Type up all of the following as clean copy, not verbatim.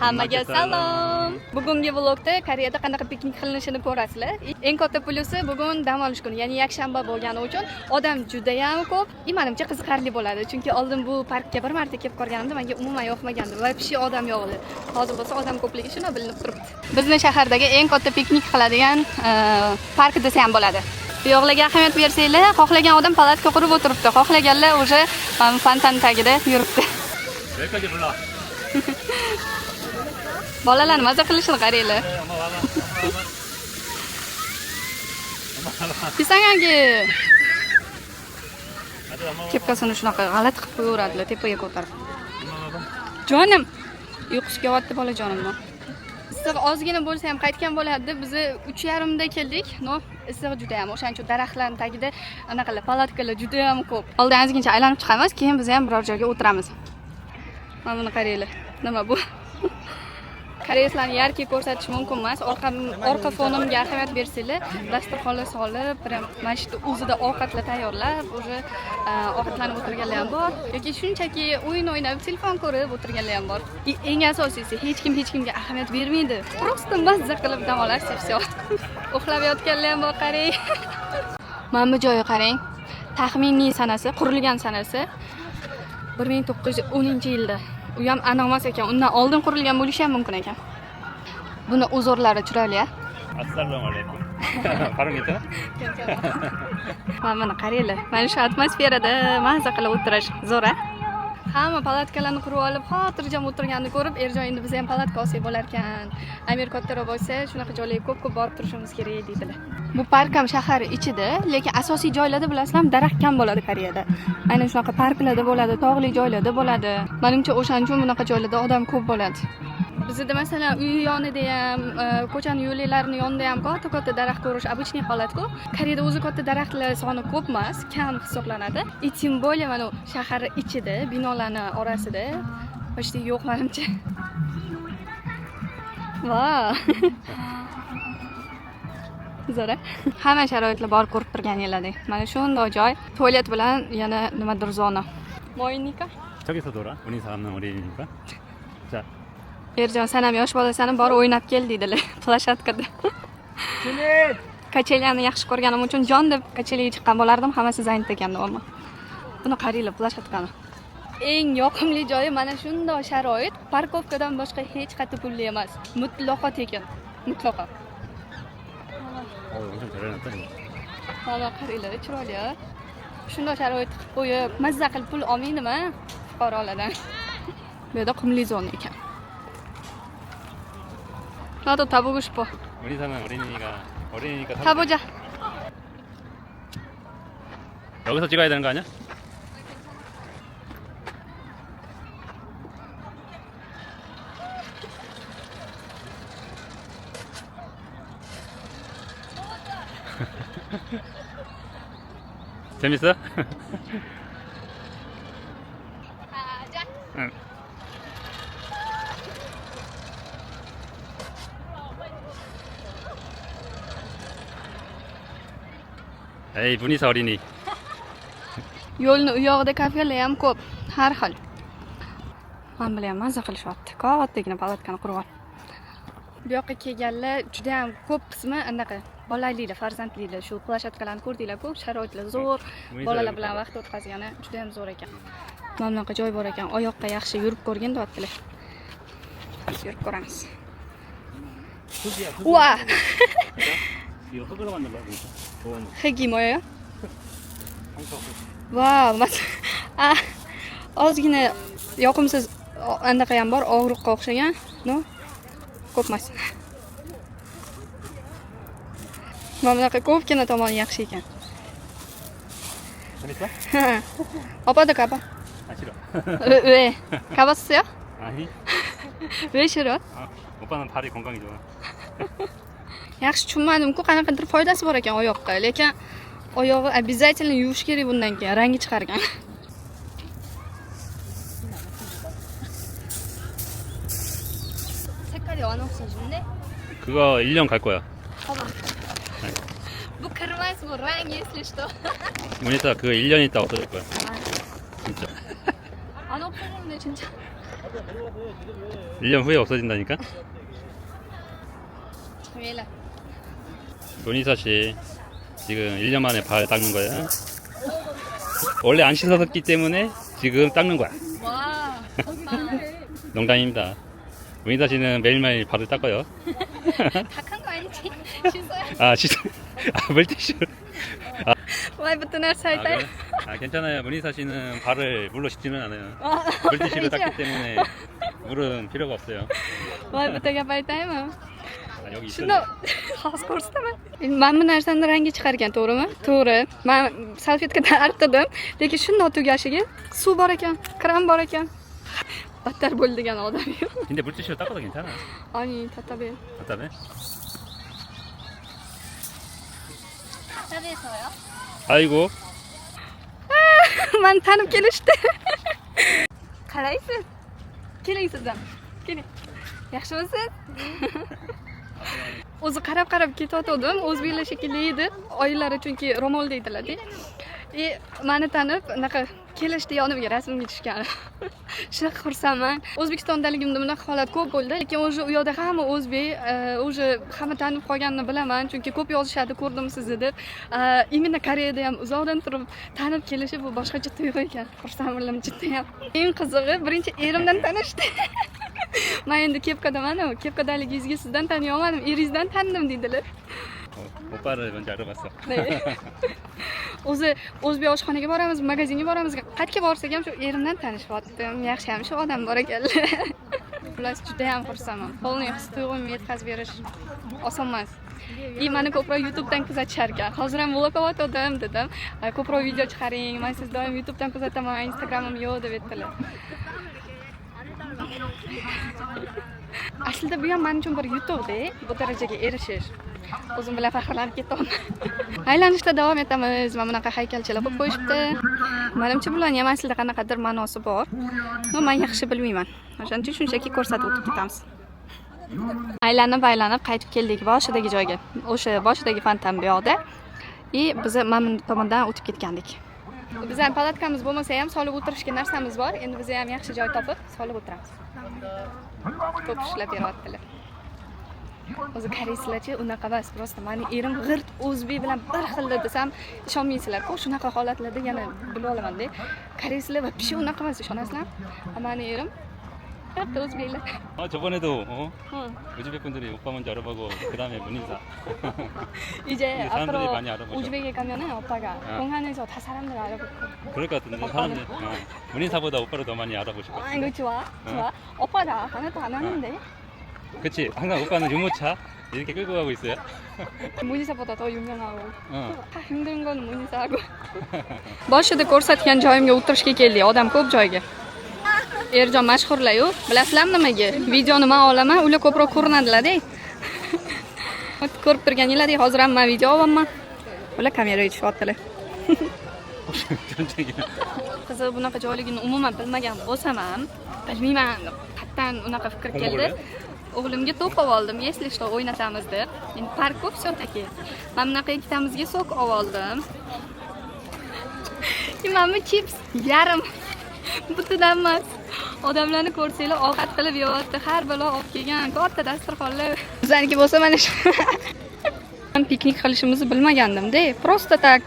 Hammaga salom. Bugungi vlogda Koreyada qanaqa piknik qilinishini ko'rasizlar. Eng katta plusi bugun dam olish kuni, ya'ni yakshanba bo'lgani uchun odam juda ham ko'p. Menimcha qiziqarli bo'ladi, chunki oldin bu parkka bir marta kelib ko'rganimda menga umuman yoqmagandi. Voобще odam yo'q edi. Hozir bo'lsa odam ko'pligi shuni bilinib turibdi. Bizni shahardagi eng katta piknik qiladigan park desa ham bo'ladi. Bu yoqlarga ahamiyat bersanglar, xohlagan odam palatka qurib o'tiribdi, xohlaganlar o'sha fontan tagida yuribdi. Bolalar maza qilishini qaranglar. Pisangangi. Kepkasini shunaqa g'alati qilib qo'yaveradilar, tepaga ko'tarib. Jonim, uyqusi kelyapti bolajonimni. Issiq ozgina bo'lsa ham qaytgan bo'ladi. Biz 3:30 da keldik. No, issiq juda ham. O'shaning uchun daraxtlarning tagida anaqalar, palatkalar juda ham ko'p. Oldin ozgincha aylanib chiqamiz, keyin biz ham biror joyga o'tiramiz. Mana buni qaranglar. Nima bu? Koreyslarni yarki ko'rsatish mumkin emas. Orqa fonimga ahamiyat bersanglar, dasturxonlar solib, mana shu o'zida ovqatlar tayyorlab, o'sha ovqatlanib o'tirganlar ham bor. Yoki shunchaki o'yin o'ynab, telefon ko'rib o'tirganlar ham bor. Eng asosiysi, hech kimga ahamiyat bermaydi. Просто mazza qilib dam olasiz, все. Uxlab yotganlar ham bor, qarang. Mana bu joyga qarang. Taxminiy sanasi, qurilgan sanasi 1910-yilda. U ham aniq emas ekan, undan oldin qurilgan bo'lishi ham mumkin ekan. Buni uzorlari chiroyli-a? Assalomu alaykum. Qarang-a. Mana qaranglar. Mana shu atmosferada mazza qilib o'tirish zo'r-a? Hamma palatkalarni qurib olib, xotirjam o'tirganini ko'rib, Erjon endi biz ham palatka olsak bo'lar ekan. Amir kattaroq bo'lsa, shunaqa joylarga ko'p borib turishimiz kerak deydilar. Bu park ham shahar ichida, lekin asosiy joylarda bilasizlarmi, daraxt kam bo'ladi Koreyada. Aynan shunaqa parklarda bo'ladi, tog'li joylarda bo'ladi. Menimcha o'shaning uchun bunaqa joylarda odam ko'p bo'ladi. Bizda masalan uy yonida ham, ko'chaning yo'llaklarining yonida ham katta daraxt ko'rish обычный holat-ku. Koreyada o'zi katta daraxtlar soni ko'p emas, kam hisoblanadi. И тем более mana shahar ichida, binolarning orasida почти yo'q menimcha. Vau. Zo'r. Hamma sharoitlar bor ko'rib turganinglardek. Mana shunday joy, tualet bilan yana nimadir zona. Moynika? 저기서 놀아. 우리 사람은 어린이니까. 자. Erjon, sen ham yosh bolasan, bor o'ynab kel deydilar plashatkada. Kachelyani yaxshi ko'rganim uchun jon deb kachelyga chiqqan bo'lardim, hammasi zaynat ekanda ammo. Buni qaranglar, plashatkani. Eng yoqimli joyi mana shunday sharoit, parkovkadan boshqa hech qayerda pulli emas. Mutlaqo tekin. Mutlaqo. 엄청 잘 해놨다. Mana qaranglar, chiroyli-a. Shunday sharoit qilib qo'yib, mazza qilib pul olmaydimi fuqarolardan? Bu yerda qumli zona ekan. 나도 타보고 싶어. 우리 사는 어린이니까 타보자. 여기서 찍어야 되는 거 아니야? 재밌어? 가자. 응. 에이, 문희사 어린이. Yo'lning u yog'ida kafelar ham ko'p, har xil. Men bilan mazza qilishyapti. Kattagina palatkani qurib olib. Bu yoqqa kelganlar juda ham ko'p qismi anaqa bolaliklar, farzandliklar, shu plashatkalarni ko'rdinglar-ku, sharoitlar zo'r, bolalar bilan vaqt o'tkazgani juda ham zo'r ekan. Mana bunaqa joy bor ekan, oyoqqa yaxshi yurib ko'rgin deyaptilar. Yurib ko'ramiz. Ua! 이거 흙으로 만든 거야, 진짜. 흙이 뭐예요? Vau, ozgina yoqimsiz anaqa ham bor, og'riqqa o'xshagan, no? Ko'p emas. Mana bunaqa ko'pgina tomoni yaxshi ekan. 재밌어? 오빠도 가봐. 아, 싫어. 왜? 가봤어요? 아니. 왜 싫어? 아, 오빠는 다리 건강이 좋아. Yaxshi tushunmadim-ku, qanaqadir foydasi bor ekan oyoqqa, lekin oyog'i обязательно yuvish kerak bundan keyin, rangi chiqargan. 색깔이 안 없어졌네? 그거 1년 갈 거야. 봐봐. Bu kırmızı bu renk, если что. 문희사 그거 1년 있다 없어질 거야. 진짜. 안 없어졌네 진짜. 1년 후에 없어진다니까? 왜래? 문희사 씨 지금 1년 만에 발 닦는 거야. 원래 안 씻었기 때문에 지금 닦는 거야. 와. 농담입니다. 문희사 씨는 매일매일 발을 닦아요. 닭한 거 아니지? 씻어야. 아, 물티슈. 와이부터 날 살다. 괜찮아요. 문희사 씨는 발을 물로 씻지는 않아요. 물티슈로 그렇죠. 닦기 때문에 물은 필요가 없어요. Voy gapaytaymi? 여기 Shunda hozir ko'rsataman. Mana bu narsani rangi chiqargan, to'g'rimi? To'g'ri. Men salfetkadan artdim, lekin shundoq tugashiga suv bor ekan, kran bor ekan. Battar bo'ldi degan odam yo'q. 근데 물티슈로 닦아도 괜찮아. Ani tatabel. 답답해? Tabesoyo. 아이고. Men tanib kelishdi. Qalaysiz? Keling sizdan. Keling. Yaxshimisiz? O'zi qarab ketayotgandim. O'zbeklar shekilli edi. Oylari chunki ro'mol deydilar-da. Meni tanib, unaqa kelishdi, yonimga rasmga tushgan. Shunaqa xursandman. O'zbekistondaligimda bunaqa holat ko'p bo'ldi. Lekin o'sha u yoqda hamma o'zbek, o'sha hamma tanib qolganini bilaman, chunki ko'p yozishadi, ko'rdim sizni deb. Imенно Koreyada ham uzoqdan turib tanib kelishi bu boshqacha tuyg'u ekan. Xursand bo'ldim jiddiy. Eng qizig'i, birinchi erimdan tanishdi. Men endi kepkadaman, kepkadaligingizga sizdan taniy olmadim, eringizdan tandim deydilar. 오빠를 먼저 알아봤어. 네. O'zi o'zbek oshxonaga boramiz, magazinga boramiz, qayerga borsak ham shu erimdan tanishyaptim. Yaxshi ham shu odam bor ekanlar. Xullas juda ham xursandman. Polniy his tuyg'umni yetkazib berish oson emas. Meni ko'proq YouTubedan kuzatisharkan ekan. Hozir ham vlog qilyotgandim dedim. Ko'proq video chiqaring, men sizni doim YouTubedan kuzataman, Instagramim yo'q deb aytdilar. Aslida bu ham men uchun bir yutuqda, bu darajaga erishish. O'zim bilan faxrlanib ketaman. Aylanishda davom etamiz. Mana bunaqa haykalchalar qo'yib qo'yishibdi. Menimcha bularning ham aslida qanaqadir ma'nosi bor. Men yaxshi bilmayman. O'shaning uchun shunchaki ko'rsatib o'tib ketamiz. Aylanib qaytib keldik boshidagi joyga. O'sha boshidagi fontan bu yoqda. Biz mana bu tomondan o'tib ketgandik. Bizning palatkamiz bo'lmasa ham solib o'tirishga narsamiz bor. Endi biz ham yaxshi joy topib solib o'tiramiz. Ko'p ishlab beryaptilar. O'zi koreyslarchi unaqa emas, prosta meni erim g'irt o'zbek bilan bir xilda desam ishonmaysizlar-ku, shunaqa holatlarda yana bilib olaman-da. Koreyslar va pishi unaqa emas, ishonasizlar? Meni erim g'irt o'zbeklar. 저번에도 우즈벡 분들이 오빠 먼저 알아보고 그다음에 문희사. 이제 사람들이 앞으로 많이 알아보죠. 우즈벡에 가면은 오빠가 공항에서 다 사람들 알아볼 거야. 그럴 것 같은데 사람들 문희사보다 오빠를 더 많이 알아보실 것 같아. 이거 좋아. 오빠다 하나도 안 하는데. 그치? 항상 오빠는 유모차 이렇게 끌고 가고 있어요. 문희사보다 더 유명하고. 다 힘든 건 문희사하고. boshida ko'rsatgan joyimga o'tirishga keldik, odam ko'p joyga. Erjon mashhurlar-yu, bilasizlarmi nimaga? Videoni men olaman, ular ko'proq ko'rinadilar-da. Ko'rib turganinglar, hozir ham men video olaman. Ular kameraga tushyaptilar. Qiziq, bunaqa joyligini umuman bilmagan bo'lsam ham, bilmayman, qayerdan unaqa fikr keldi. O'g'limga to'p oldim, если что o'ynatamiz deb. Endi park ko'p все-таки. Men bunaqa ikkitamizga sok oldim. Mana bu chips yarim butidan emas. Odamlarni ko'rsanglar, ovqat qilib yeyapti, har balo olib kelgan katta dasturxonlar. Bizlarniki bo'lsa mana shu. Men piknik qilishimizni bilmagandim-da. Просто так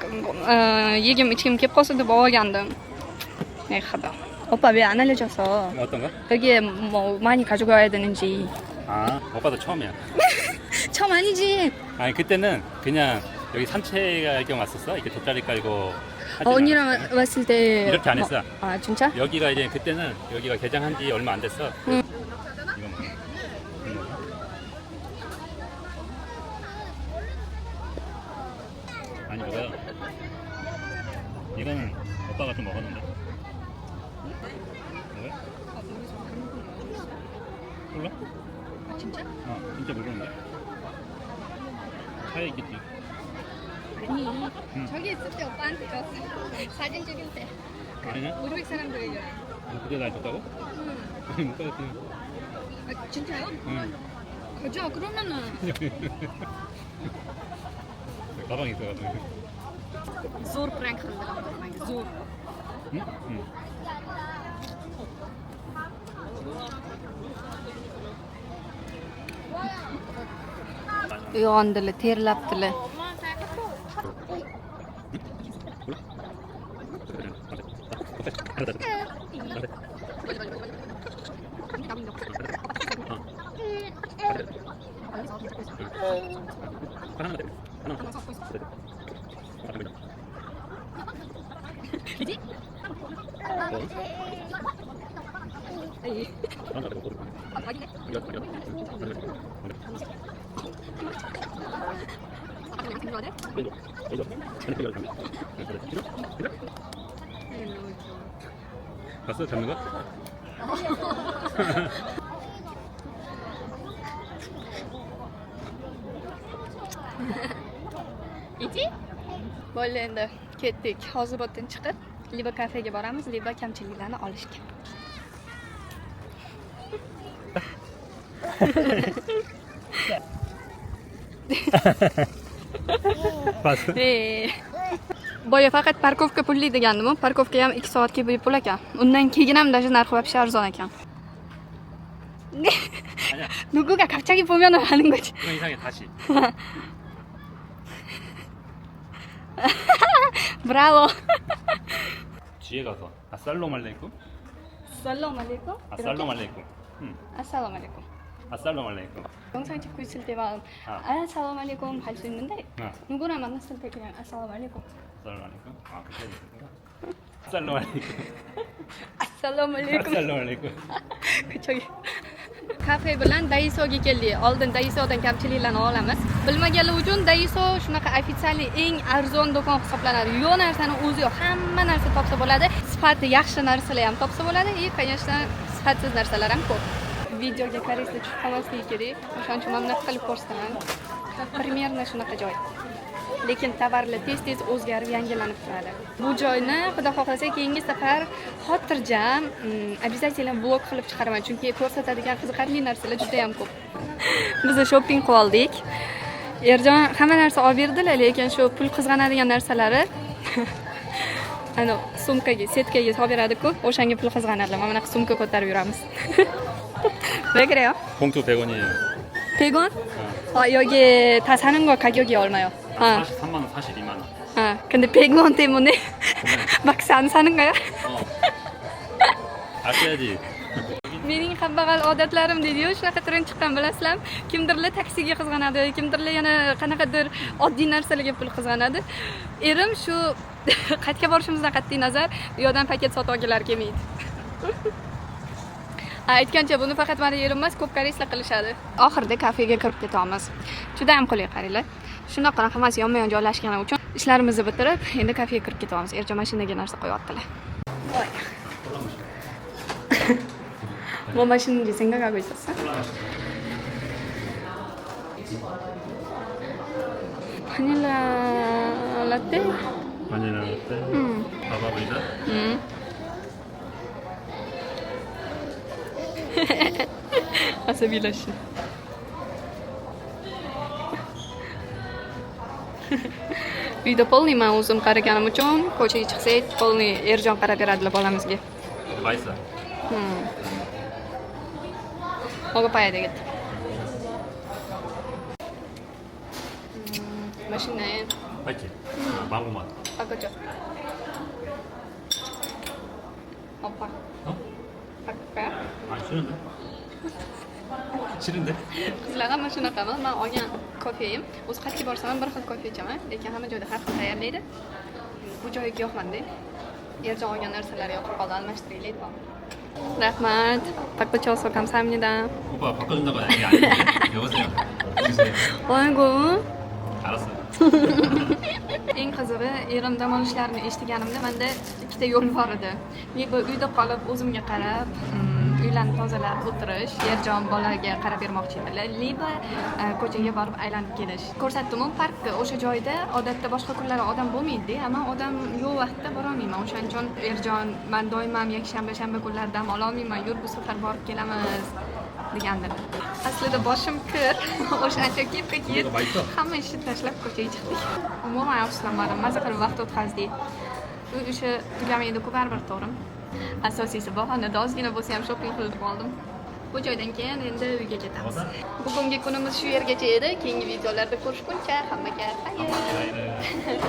yegim ichkim kelib qolsa deb olgandim. Xudo. 오빠 왜 안 알려줘서? 어떤 거? 여기에 뭐 많이 가져가야 되는지. 오빠도 처음이야. 처음 아니지. 아니 그때는 그냥 여기 산책할 겸 왔었어. 이렇게 돗자리 깔고. 언니랑 왔을 때 이렇게 안 했어. 진짜? 여기가 이제 그때는 여기가 개장한 지 얼마 안 됐어. 이거 먹어. 아니 뭐야? 이거는 오빠가 좀 먹었는데. 뭐야? 몰라? 진짜? 진짜 모르는데. 차에 있겠지. 아니 저기 있을 때 오빠한테 줬어. 사진 찍을 때. 아니냐? 우즈벡 사람들이요. 그때 날 줬다고? 응. 못 받았지. 진짜요? 응. 그죠? 그러면은 가방 있어가지고. zo'r prank qildilar menga, zo'r. 응? 응. uyg'ondilar, terlabdilar. 봤어? 잡는 거? Iti? Bo'ldi, endi ketdik. Hozir o'tdan chiqib, liba kafega boramiz, liba kamchiliklarni olishga. 봤어? Boya faqat parkovka pulli degandim-ku. Parkovka ham 2 soatga bepul ekan. Undan keyin ham даже narxi вообще arzon ekan. 누구가 갑자기 보면은 하는 거지. 그건 이상해 다시. 브라보. 뒤에 가서 아살롬 알레이쿰? 살롬 알레이쿰. 아살롬 알레이쿰. 응. 아살롬 알레이쿰. 아살롬 알레이쿰. 영상 찍고 있을 때만 아. 아살롬 알레이쿰 할 수 있는데 아. 누구나 만났을 때 그냥 아살롬 알레이쿰. 아살롬 알레이쿰. 아 그렇게 있구나. 아살롬 알레이쿰. Assalomu alaykum. Assalomu alaykum. Ko'chaga. Kafe bilan Daisoga keldik. Oldin Daisodan kamchiliklarni olamiz. Bilmaganlar uchun Daiso shunaqa ofitsialniy eng arzon do'kon hisoblanadi. Yo'q narsani o'zi yo'q, hamma narsa topsa bo'ladi. Sifati yaxshi narsalar ham topsa bo'ladi. И, конечно, sifatsiz narsalar ham ko'p. Videoga koreysda tushib qolmasligi kerak. O'shaning uchun mana bunaqa qilib ko'rsataman. Примерно shunaqa joy. Lekin tovarlar tez-tez o'zgarib, yangilanib turadi. Bu joyni xudo xohlasa keyingi safar xotirjam, обязательно vlog qilib chiqaraman, chunki ko'rsatadigan qiziqarli narsalar juda ham ko'p. Biz shopping qilib oldik. Erjon hamma narsa olib berdilar, lekin shu pul qizg'anadigan narsalari ana sumkaga, setkaga solib beradi-ku, o'shanga pul qizg'anadilar. Mana bunaqa sumka ko'tarib yuramiz. Begrayo. 봉투 100원이에요. 100원? 여기 다 사는 거 가격이 얼마요? 43만 원, 42만 원. 근데 100원 때문에 막상 안 사는 거야? 아껴야지. Mening kambag'al odatlarim deydi-yu, shunaqa turib chiqqan bilasizlarmi? Kimdirlar taksiga qizg'anadi, kimdirlar yana qanaqadir oddiy narsalarga pul qizg'anadi. Erim shu qayerga borishimizdan qat'iy nazar u yerdan paket sotib olganlar kelmaydi. Aytgancha buni faqat meni yerim emas, ko'p koreyslar qilishadi. Oxirida kafega kirib ketamiz. Juda ham qulay qaranglar. Shunaqa hammasi yonma-yon joylashgani uchun ishlarimizni bitirib, endi kafega kirib ketamiz. Erjon mashinaga narsa qo'yaptilar. Voy. 뭐 마시는지 생각하고 있었어? 바닐라 라떼? 바닐라 라떼. 바바브리다. 아세빌라씨. Uyda polniman o'zim qaraganim uchun ko'chaga chiqsak, polni Erjon qarab beradilar bolamizga. 맛있어. 먹어봐야 되겠다. 맛있네. 맛있지? 망고 맛. 바꿔줘. 오빠. 어? 바꿀까요? 아 싫은데? 싫은데? Qizlar hamma shunaqami? Men olgan kofeyim. O'zi qayerga borsam ham bir xil kofe ichaman, lekin hamma joyda har xil tayyorlaydi. Bu joyga yo'qmanda. Erjon olgan narsalari yoqib qoldi, almashtiraylik deb. Rahmat. 바꿔줘서 감사합니다. 오빠 바꿔준다고 얘기 안 해. 여보세요. 여보세요. 아이고. 알았어. Eng qizig'i, erim dam olishlarini eshitganimda menda ikkita yo'l bor edi. Liba uyda qolib o'zimga qarab, uylarni tozalab o'tirish, Erjon bolaga qarab bermoqchi edilar. Liba ko'chaga borib aylanib kelish. Ko'rsatdim-ku parkka, o'sha joyda odatda boshqa kunlari odam bo'lmaydi, ammo odam yo'q vaqtda bora olmayman. O'shaning uchun Erjon, men doimam yakshanba, shanba kunlari dam ola olmayman, yur bu safar borib kelamiz degandilar. Aslida boshim kir, o'shancha kepka kiyib, hamma ishni tashlab ko'chaga chiqdik. Umuman afsuslanmadim, maza qilib vaqt o'tkazdik. U o'sha tugamaydi-ku baribir, to'g'rimi? Asosiysi bahonada ozgina bo'lsa ham shopping qilib oldim. Bu joydan keyin endi uyga ketamiz. Bugungi kunimiz shu yergacha edi. Keyingi videolarda ko'rishguncha hammaga xayr.